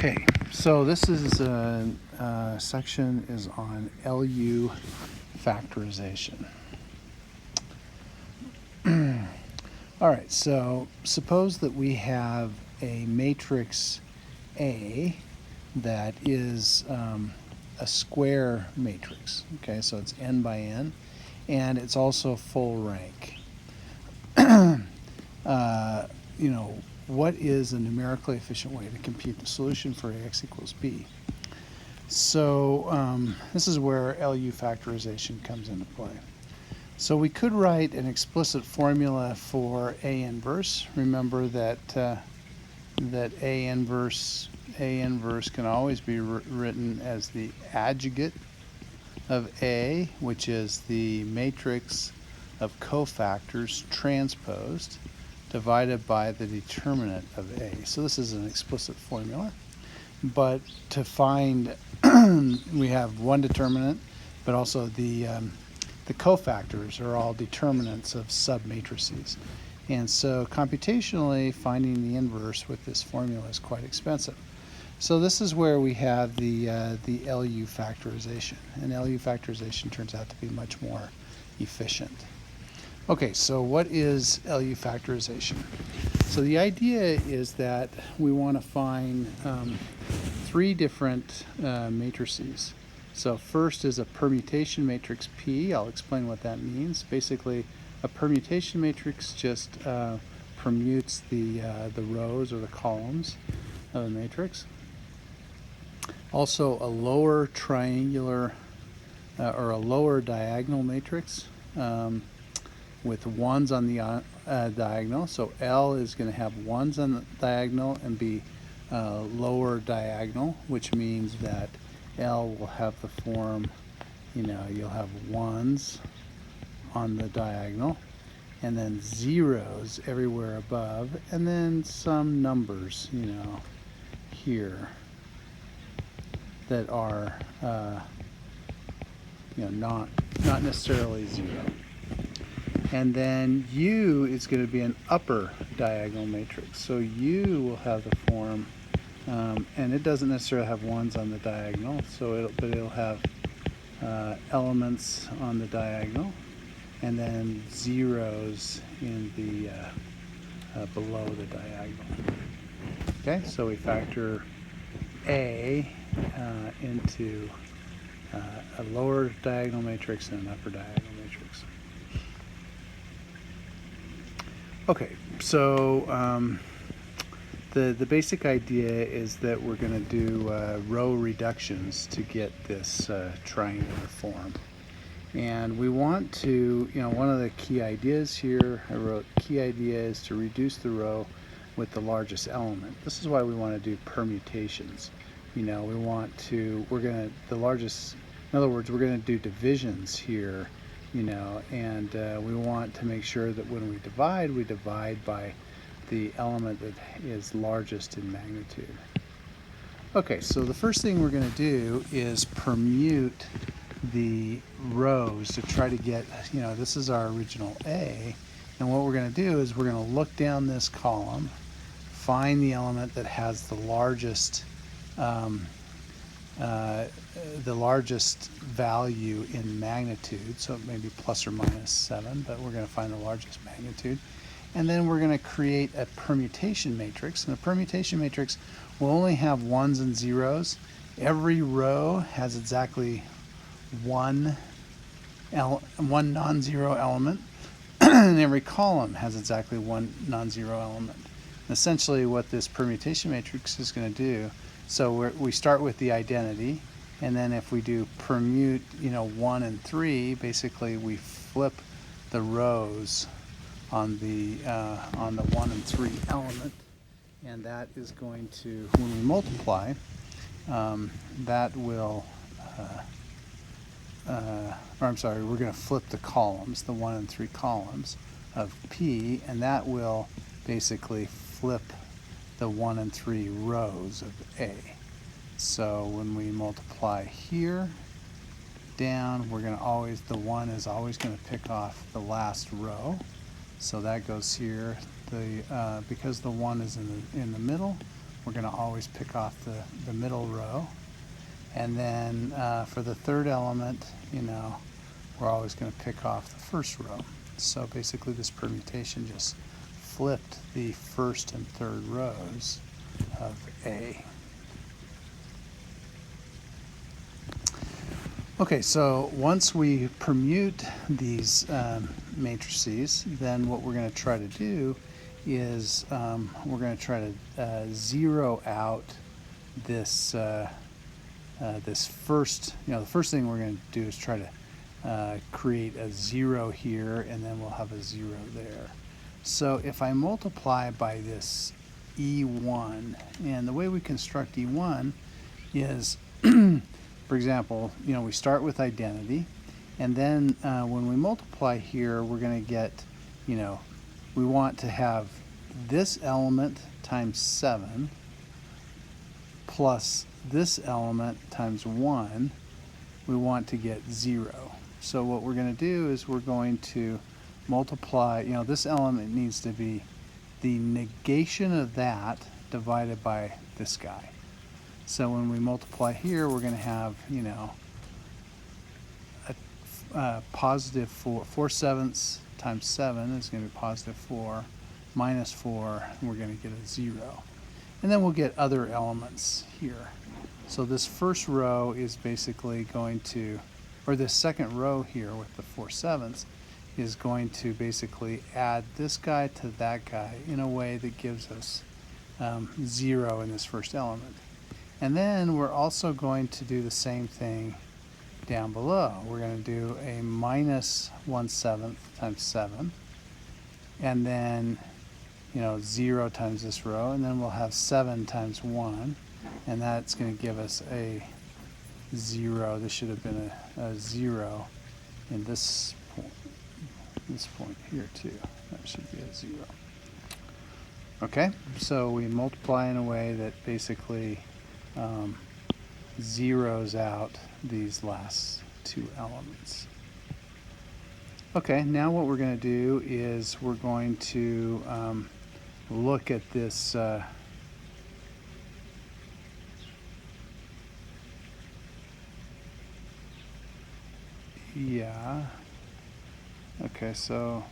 Okay, so this is section is on LU factorization. All right, so suppose that we have a matrix A that is a square matrix. Okay, so it's n by n, and it's also full rank. What is a numerically efficient way to compute the solution for AX equals B? So this is where LU factorization comes into play. So we could write an explicit formula for A inverse. Remember that A inverse can always be written as the adjugate of A, which is the matrix of cofactors transposed divided by the determinant of A. So this is an explicit formula. But to find, we have one determinant, but also the cofactors are all determinants of submatrices. And so computationally, finding the inverse with this formula is quite expensive. So this is where we have the LU factorization. And LU factorization turns out to be much more efficient. Okay, so what is LU factorization? So the idea is that we want to find three different matrices. So first is a permutation matrix P. I'll explain what that means. Basically, a permutation matrix just permutes the rows or the columns of a matrix. Also, a lower triangular or a lower diagonal matrix with ones on the diagonal. So L is going to have ones on the diagonal and be lower diagonal, which means that L will have the form, you'll have ones on the diagonal and then zeros everywhere above, and then some numbers, here that are, not necessarily zero. And then U is going to be an upper diagonal matrix. So U will have the form, and it doesn't necessarily have ones on the diagonal, but it'll have elements on the diagonal, and then zeros in the below the diagonal. Okay, so we factor A into a lower diagonal matrix and an upper diagonal matrix. Okay, so the basic idea is that we're going to do row reductions to get this triangular form. And we want to, one of the key ideas here, I wrote key idea is to reduce the row with the largest element. This is why we want to do permutations. In other words, we're going to do divisions here, and we want to make sure that when we divide by the element that is largest in magnitude. Okay, so the first thing we're going to do is permute the rows to try to get, this is our original A, and what we're going to do is we're going to look down this column, find the element that has the largest value in magnitude, so it may be plus or minus 7, but we're going to find the largest magnitude. And then we're going to create a permutation matrix, and a permutation matrix will only have ones and zeros. Every row has exactly one non-zero element, and every column has exactly one non-zero element. Essentially what this permutation matrix is going to do, so we start with the identity, and then if we do permute 1 and 3, basically we flip the rows on the 1 and 3 element, and that is going to, when we multiply, that will we're going to flip the columns, the 1 and 3 columns of P, and that will basically flip the 1 and 3 rows of A. So when we multiply here down, we're going to the 1 is always going to pick off the last row. So that goes here. Because the 1 is in the middle, we're going to always pick off the middle row. And then for the third element, we're always going to pick off the first row. So basically this permutation just flipped the first and third rows of A. Okay, so once we permute these matrices, then what we're going to try to do is we're going to try to zero out this this first, the first thing we're going to do is try to create a 0 here, and then we'll have a 0 there. So if I multiply by this E1, and the way we construct E1 is, for example, we start with identity, and then when we multiply here, we're going to get, we want to have this element times 7 plus this element times 1, we want to get 0. So what we're going to do is we're going to multiply, this element needs to be the negation of that divided by this guy. So when we multiply here, we're going to have, a positive 4/7 times 7 is going to be positive 4, minus 4, and we're going to get a 0. And then we'll get other elements here. So this first row is basically going to, or this second row here with the 4/7 is going to basically add this guy to that guy in a way that gives us 0 in this first element. And then we're also going to do the same thing down below. We're going to do a minus 1/7 times 7, and then 0 times this row, and then we'll have 7 times 1, and that's going to give us a 0. This should have been a 0 in this point here too. That should be a 0. Okay, so we multiply in a way that basically zeroes out these last two elements. Okay, now what we're going to do is we're going to look at this okay, so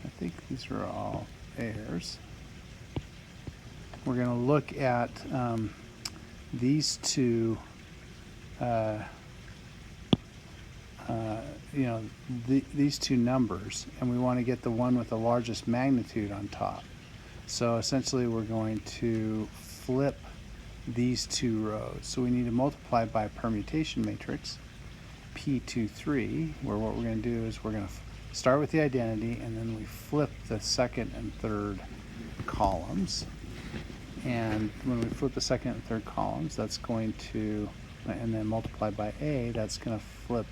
I think these are all pairs. We're going to look at these two these two numbers, and we want to get the one with the largest magnitude on top. So essentially we're going to flip these two rows. So we need to multiply by a permutation matrix, P23, where what we're going to do is we're going to start with the identity, and then we flip the second and third columns. And when we flip the second and third columns, that's going to, and then multiply by A, that's going to flip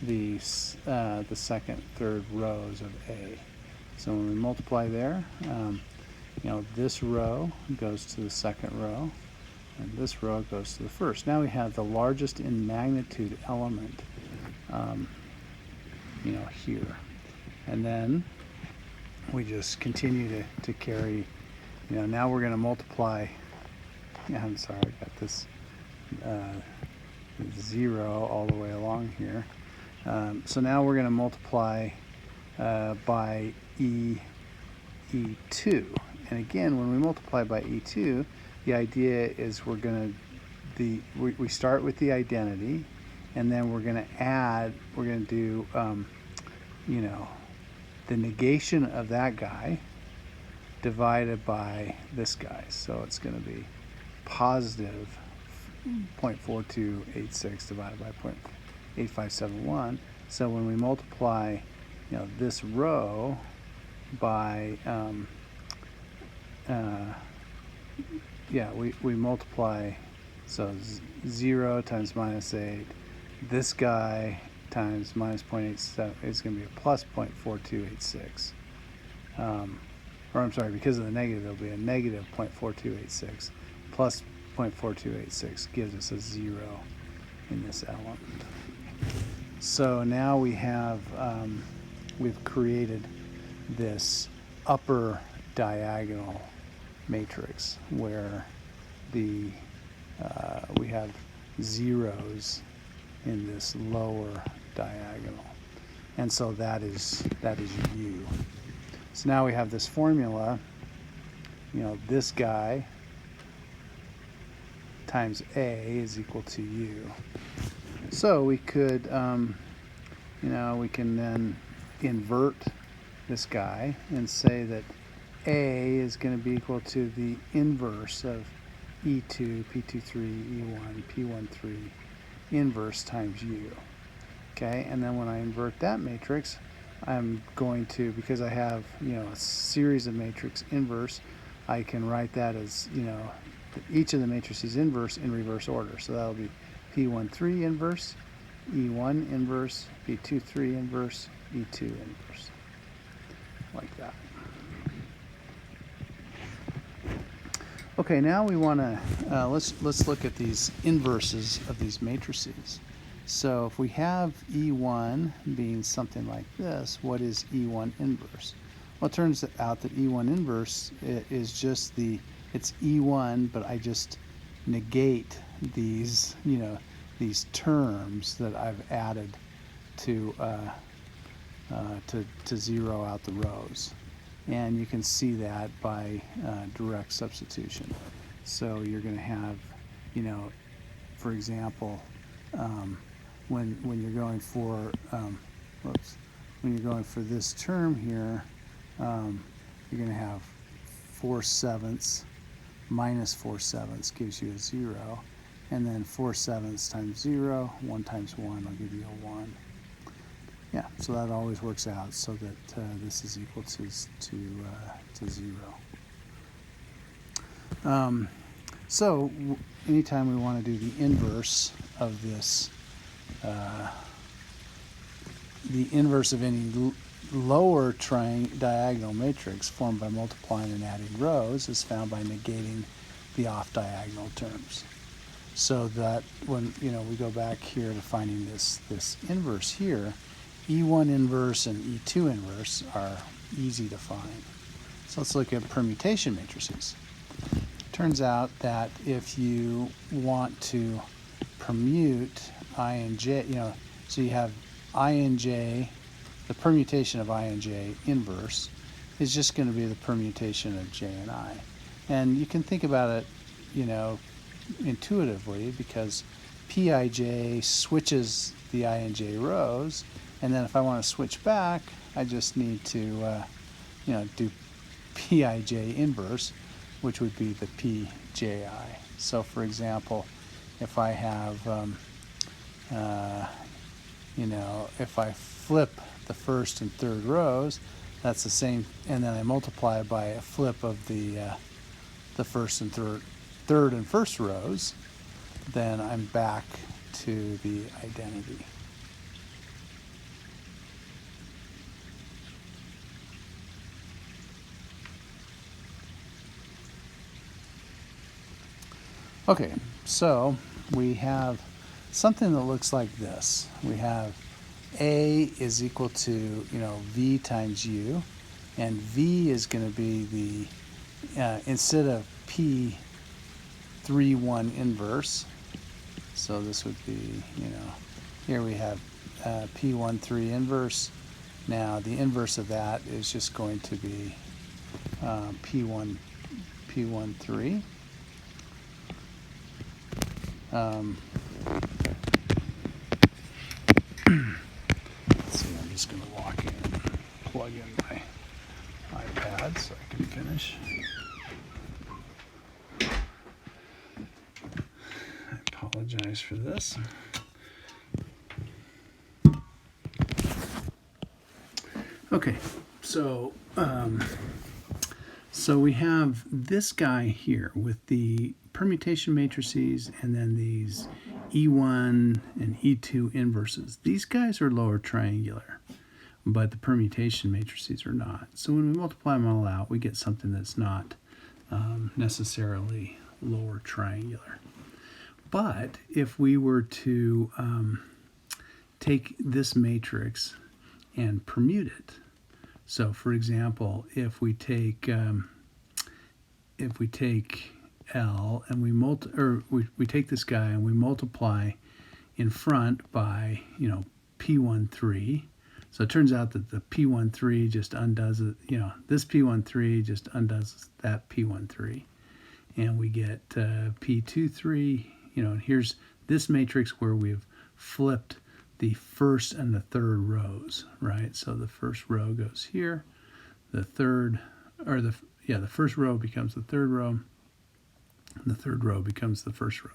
the second, third rows of A. So when we multiply there, this row goes to the second row, and this row goes to the first. Now we have the largest in magnitude element, here. And then we just continue to carry, now we're going to multiply, I'm sorry, I got this 0 all the way along here. So now we're going to multiply by E2. And again, when we multiply by E2, the idea is we're going to, we start with the identity, and then we're going to add, we're going to do, the negation of that guy divided by this guy. So it's going to be positive 0.4286 divided by 0.8571. So when we multiply, this row by, we multiply, so 0 times minus 8, this guy times minus 0.87 is going to be a plus 0.4286. Or I'm sorry, because of the negative, it'll be a negative 0.4286 plus 0.4286 gives us a 0 in this element. So now we have, we've created this upper diagonal matrix where we have zeros in this lower diagonal, and so that is U. So now we have this formula, this guy times A is equal to U. So we could, we can then invert this guy and say that A is going to be equal to the inverse of E2, P23, E1, P13 inverse times U. Okay, and then when I invert that matrix, I'm going to, because I have, a series of matrix inverse, I can write that as, each of the matrices inverse in reverse order. So that'll be P13 inverse, E1 inverse, P23 inverse, E2 inverse, like that. Okay, now we want to let's look at these inverses of these matrices. So if we have E1 being something like this, what is E1 inverse? Well, it turns out that E1 inverse is just it's E1, but I just negate these, these terms that I've added to zero out the rows. And you can see that by direct substitution. So you're going to have, for example, when you're going for when you're going for this term here, you're going to have 4/7 minus 4/7 gives you a 0, and then 4/7 times 0, 1 times 1 will give you a 1. Yeah, so that always works out so that this is equal to 0. So anytime we want to do the inverse of this, the inverse of any lower diagonal matrix formed by multiplying and adding rows is found by negating the off-diagonal terms. So that when we go back here to finding this inverse here, E1 inverse and E2 inverse are easy to find. So let's look at permutation matrices. Turns out that if you want to permute I and j, so you have I and j, the permutation of I and j inverse is just going to be the permutation of j and I. And you can think about it, intuitively, because Pij switches the I and j rows, and then if I want to switch back, I just need to, do Pij inverse, which would be the Pji. So, for example, if I have, if I flip the first and third rows, that's the same, and then I multiply by a flip of the first and third and first rows, then I'm back to the identity. Okay, so we have something that looks like this. We have A is equal to, V times U, and V is going to be the, instead of P31 inverse, so this would be, here we have P13 inverse. Now the inverse of that is just going to be P13. Let's see, I'm just going to walk in and plug in my iPad so I can finish. I apologize for this. Okay, so we have this guy here with the permutation matrices and then these E1 and E2 inverses. These guys are lower triangular, but the permutation matrices are not. So when we multiply them all out, we get something that's not necessarily lower triangular. But if we were to take this matrix and permute it, so for example, if we take L, and we take this guy and we multiply in front by, P13. So it turns out that the P13 just undoes it, this P13 just undoes that P13. And we get P23, and here's this matrix where we've flipped the first and the third rows, right? So the first row goes here, the first row becomes the third row, the third row becomes the first row.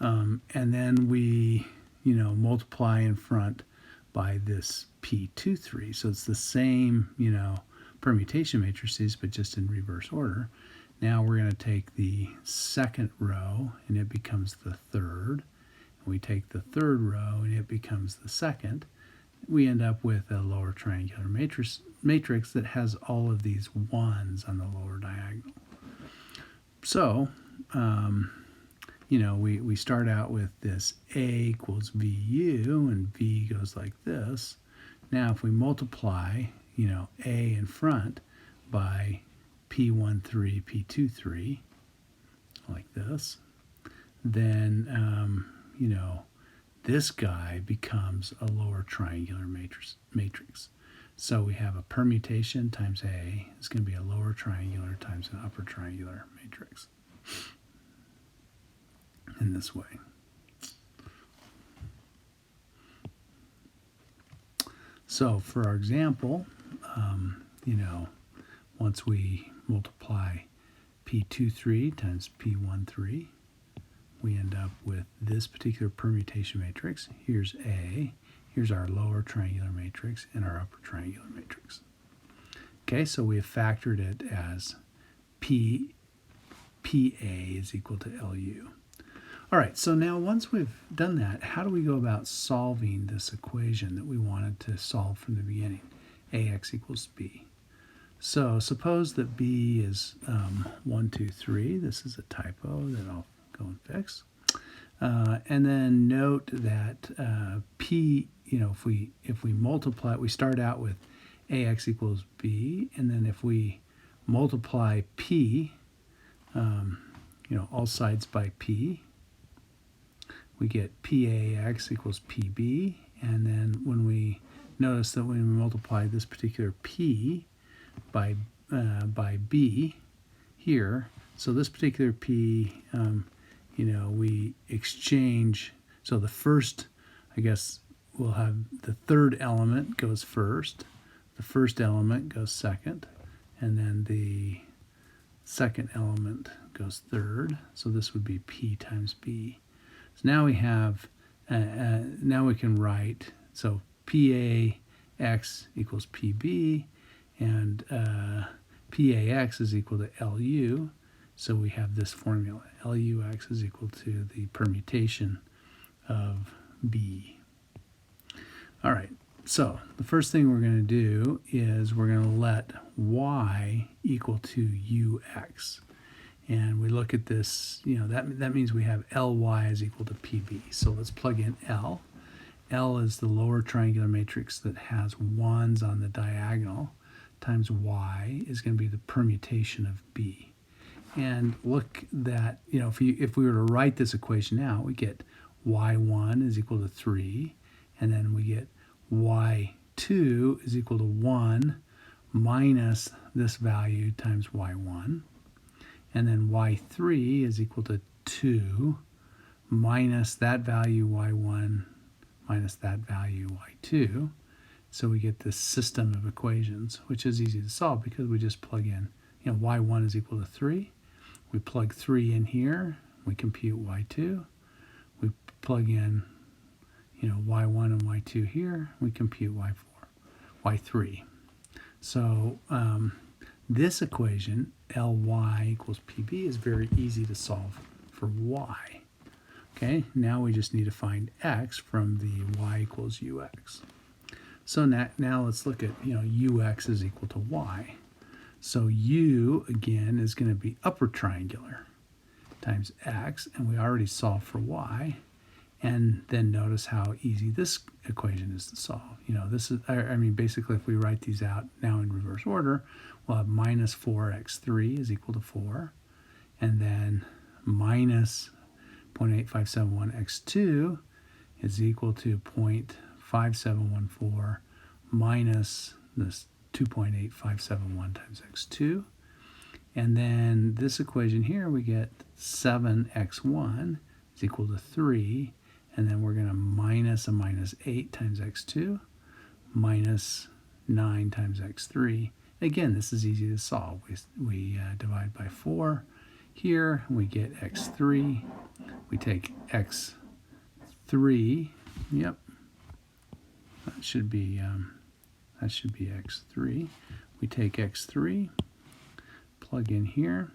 And then we, multiply in front by this P23. So it's the same, permutation matrices, but just in reverse order. Now we're going to take the second row, and it becomes the third. We take the third row, and it becomes the second. We end up with a lower triangular matrix that has all of these ones on the lower diagonal. So, we start out with this A equals VU, and V goes like this. Now, if we multiply, A in front by P13, P23, like this, then, this guy becomes a lower triangular matrix. So we have a permutation times A is going to be a lower triangular times an upper triangular matrix in this way. So for our example, once we multiply P23 times P13, we end up with this particular permutation matrix. Here's A, here's our lower triangular matrix, and our upper triangular matrix. Okay, so we have factored it as PA is equal to LU. All right, so now once we've done that, how do we go about solving this equation that we wanted to solve from the beginning? AX equals B. So suppose that B is 1, 2, 3. This is a typo that I'll go and fix. And then note that P, if we multiply, we start out with AX equals B, and then if we multiply P, all sides by P, we get PAX equals PB, and then when we notice that when we multiply this particular P by B here, so this particular P, we exchange, so the first, I guess we'll have the third element goes first, the first element goes second, and then the second element goes third, so this would be P times B. So now we have, now we can write, so PAX equals PB, and PAX is equal to LU, so we have this formula. LUX is equal to the permutation of B. All right, so the first thing we're going to do is we're going to let Y equal to UX. And we look at this, that means we have LY is equal to PB. So let's plug in L. L is the lower triangular matrix that has ones on the diagonal, times Y is going to be the permutation of B. And look that, if we were to write this equation out, we get Y1 is equal to 3, and then we get Y2 is equal to 1 minus this value times Y1. And then Y3 is equal to 2 minus that value Y1 minus that value Y2. So we get this system of equations, which is easy to solve because we just plug in, Y1 is equal to 3. We plug 3 in here. We compute Y2. We plug in, Y1 and Y2 here. We compute Y3. So this equation, Ly equals PB, is very easy to solve for Y. Okay, now we just need to find X from the Y equals UX. So now let's look at, UX is equal to Y. So U, again, is going to be upper triangular times X, and we already solved for Y. And then notice how easy this equation is to solve. This is, basically if we write these out now in reverse order, we'll have minus 4x3 is equal to 4. and then minus 0.8571x2 is equal to 0.5714 minus this 2.8571 times x2. And then this equation here, we get 7x1 is equal to 3. And then we're going to minus a minus 8 times x2 minus 9 times x3. Again, this is easy to solve. We divide by 4 here, and we get x3. We take x3. Yep, that should be x3. We take x3, plug in here,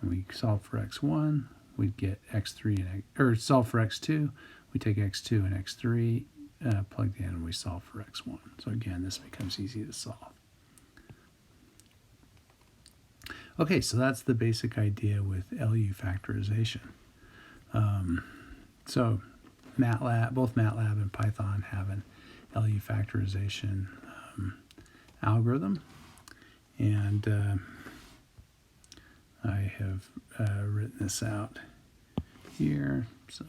and we solve for x1. We get x3 or solve for x2. We take x2 and x3, plugged in, and we solve for x1. So again, this becomes easy to solve. Okay, so that's the basic idea with LU factorization. So MATLAB, both MATLAB and Python have an LU factorization algorithm, and I have written this out here. So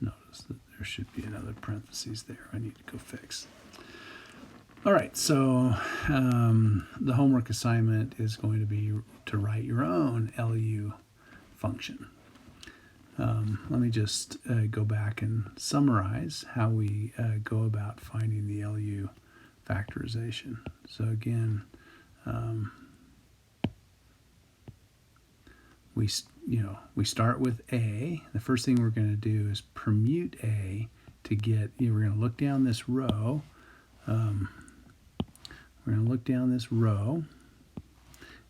notice that there should be another parentheses there I need to go fix. All right, so the homework assignment is going to be to write your own LU function. Let me just go back and summarize how we go about finding the LU factorization. So again, we start with A. The first thing we're going to do is permute A to get. We're going to look down this row. We're going to look down this row.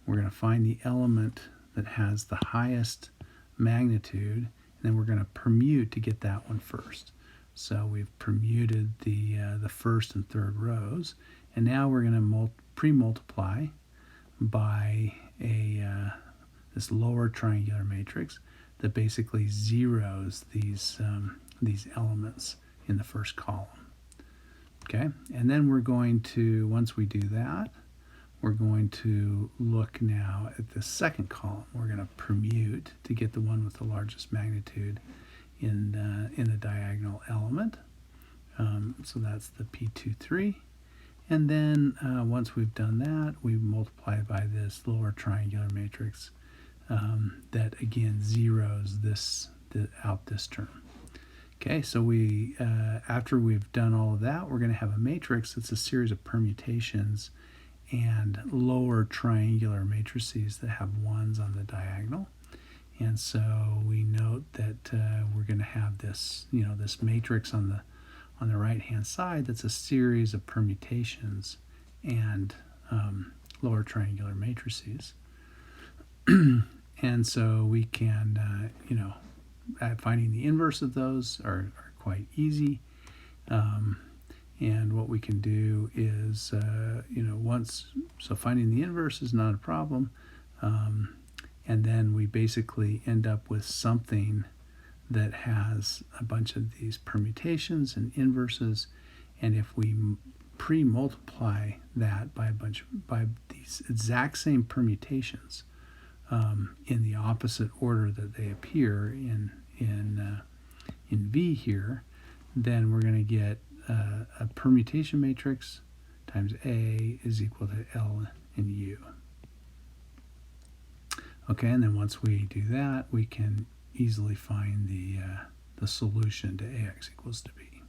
We're going to find the element that has the highest magnitude, and then we're going to permute to get that one first. So we've permuted the first and third rows, and now we're going to pre-multiply by this lower triangular matrix that basically zeros these elements in the first column. Okay, and then we're going to, once we do that, we're going to look now at the second column. We're going to permute to get the one with the largest magnitude in the diagonal element. So that's the P23. And then once we've done that, we multiply by this lower triangular matrix that again zeros out this term. Okay, so we after we've done all of that, we're going to have a matrix that's a series of permutations and lower triangular matrices that have ones on the diagonal. And so we note that we're going to have this, this matrix on the right-hand side that's a series of permutations and lower triangular matrices. And so we can, finding the inverse of those are quite easy. And what we can do is, finding the inverse is not a problem. And then we basically end up with something that has a bunch of these permutations and inverses. And if we pre-multiply that by these exact same permutations in the opposite order that they appear in V here, then we're going to get a permutation matrix times A is equal to L and U. Okay, and then once we do that, we can easily find the solution to AX equals to B.